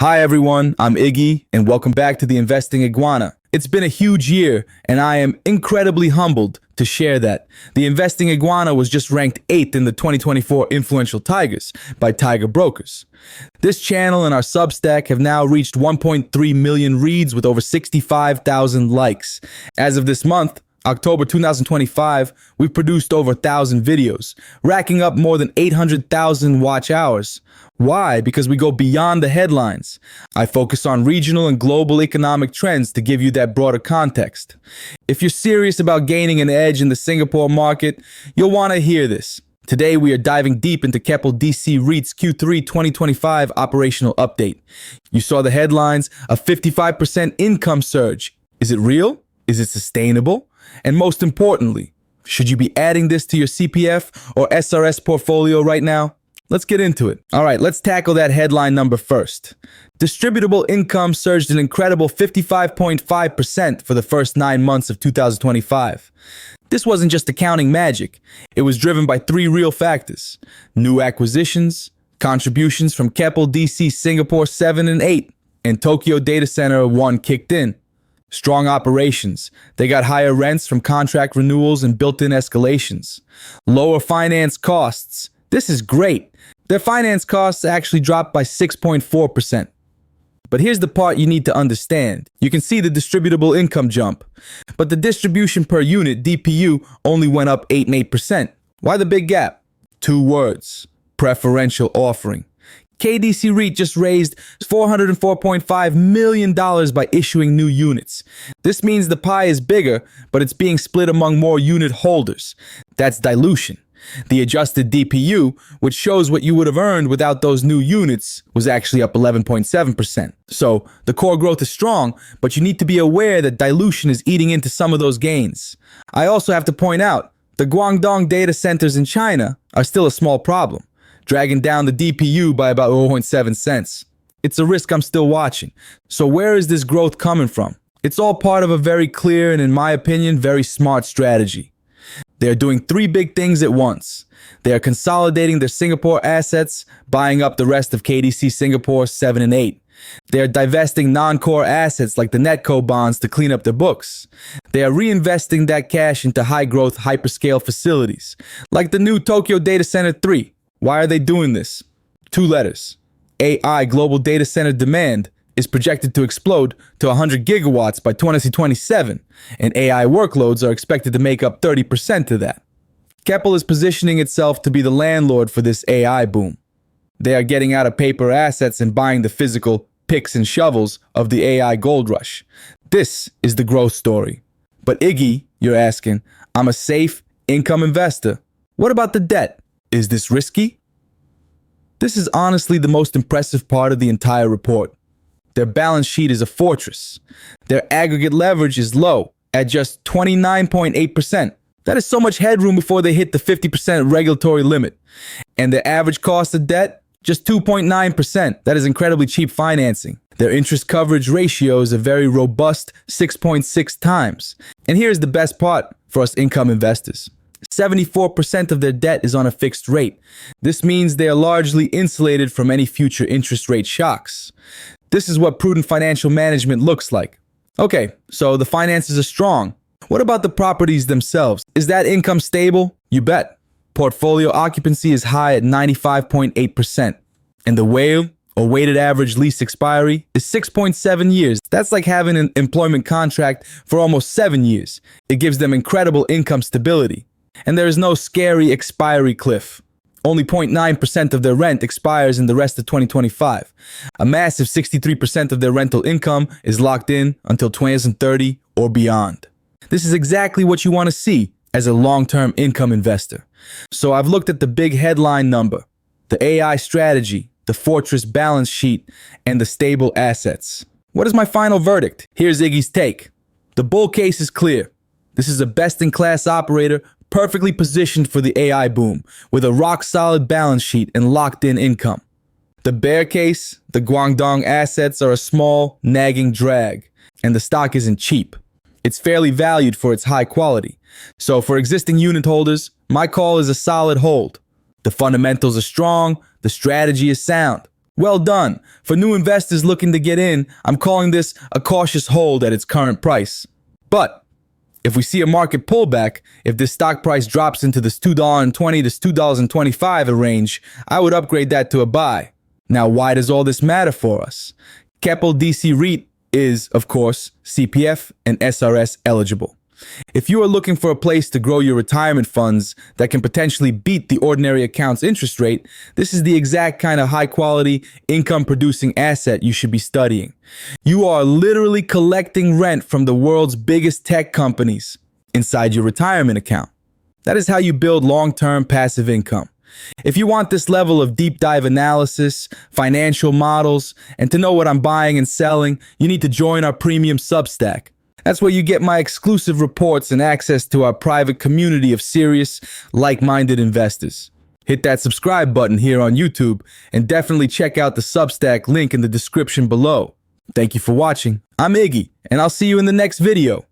Hi everyone, I'm Iggy and welcome back to the Investing Iguana. It's been a huge year and I am incredibly humbled to share that. The Investing Iguana was just ranked 8th in the 2024 Influential Tigers by Tiger Brokers. This channel and our Substack have now reached 1.3 million reads with over 65,000 likes. As of this month, October 2025, we've produced over 1,000 videos, racking up more than 800,000 watch hours. Why? Because we go beyond the headlines. I focus on regional and global economic trends to give you that broader context. If you're serious about gaining an edge in the Singapore market, you'll want to hear this. Today, we are diving deep into Keppel DC REIT's Q3 2025 operational update. You saw the headlines, a 55% income surge. Is it real? Is it sustainable? And most importantly, should you be adding this to your CPF or SRS portfolio right now? Let's get into it. All right, let's tackle that headline number first. Distributable income surged an incredible 55.5% for the first 9 months of 2025. This wasn't just accounting magic. It was driven by 3 real factors: new acquisitions, contributions from Keppel DC Singapore 7 and 8, and Tokyo Data Center 1 kicked in. Strong operations. They got higher rents from contract renewals and built-in escalations. Lower finance costs. This is great. Their finance costs actually dropped by 6.4%. But here's the part you need to understand. You can see the distributable income jump, but the distribution per unit, DPU, only went up 8%. Why the big gap? 2 words: preferential offering. KDC REIT just raised $404.5 million by issuing new units. This means the pie is bigger, but it's being split among more unit holders. That's dilution. The adjusted DPU, which shows what you would have earned without those new units, was actually up 11.7%. So the core growth is strong, but you need to be aware that dilution is eating into some of those gains. I also have to point out, the Guangdong data centers in China are still a small problem, dragging down the DPU by about 0.7 cents. It's a risk I'm still watching. So where is this growth coming from? It's all part of a very clear and, in my opinion, very smart strategy. They are doing 3 big things at once. They are consolidating their Singapore assets, buying up the rest of KDC Singapore 7 and 8. They are divesting non-core assets like the Netco bonds to clean up their books. They are reinvesting that cash into high-growth, hyperscale facilities, like the new Tokyo Data Center 3. Why are they doing this? 2 letters. AI, global data center demand, is projected to explode to 100 gigawatts by 2027, and AI workloads are expected to make up 30% of that. Keppel is positioning itself to be the landlord for this AI boom. They are getting out of paper assets and buying the physical picks and shovels of the AI gold rush. This is the growth story. But Iggy, you're asking, I'm a safe income investor. What about the debt? Is this risky? This is honestly the most impressive part of the entire report. Their balance sheet is a fortress. Their aggregate leverage is low at just 29.8%. That is so much headroom before they hit the 50% regulatory limit. And their average cost of debt, just 2.9%. That is incredibly cheap financing. Their interest coverage ratio is a very robust 6.6 times. And here's the best part for us income investors. 74% of their debt is on a fixed rate. This means they are largely insulated from any future interest rate shocks. This is what prudent financial management looks like. Okay, so the finances are strong. What about the properties themselves? Is that income stable? You bet. Portfolio occupancy is high at 95.8%. And the WALE, or weighted average lease expiry, is 6.7 years. That's like having an employment contract for almost 7 years. It gives them incredible income stability. And there is no scary expiry cliff. Only 0.9% of their rent expires in the rest of 2025. A massive 63% of their rental income is locked in until 2030 or beyond. This is exactly what you want to see as a long-term income investor. So I've looked at the big headline number, the AI strategy, the fortress balance sheet, and the stable assets. What is my final verdict? Here's Iggy's take. The bull case is clear. This is a best-in-class operator, perfectly positioned for the AI boom, with a rock-solid balance sheet and locked-in income. The bear case, the Guangdong assets are a small, nagging drag, and the stock isn't cheap. It's fairly valued for its high quality. So for existing unit holders, my call is a solid hold. The fundamentals are strong, the strategy is sound. Well done. For new investors looking to get in, I'm calling this a cautious hold at its current price. But if we see a market pullback, if this stock price drops into this $2.20 to $2.25 range, I would upgrade that to a buy. Now, why does all this matter for us? Keppel DC REIT is, of course, CPF and SRS eligible. If you are looking for a place to grow your retirement funds that can potentially beat the ordinary account's interest rate, this is the exact kind of high-quality, income-producing asset you should be studying. You are literally collecting rent from the world's biggest tech companies inside your retirement account. That is how you build long-term passive income. If you want this level of deep dive analysis, financial models, and to know what I'm buying and selling, you need to join our premium Substack. That's where you get my exclusive reports and access to our private community of serious, like-minded investors. Hit that subscribe button here on YouTube and definitely check out the Substack link in the description below. Thank you for watching. I'm Iggy, and I'll see you in the next video.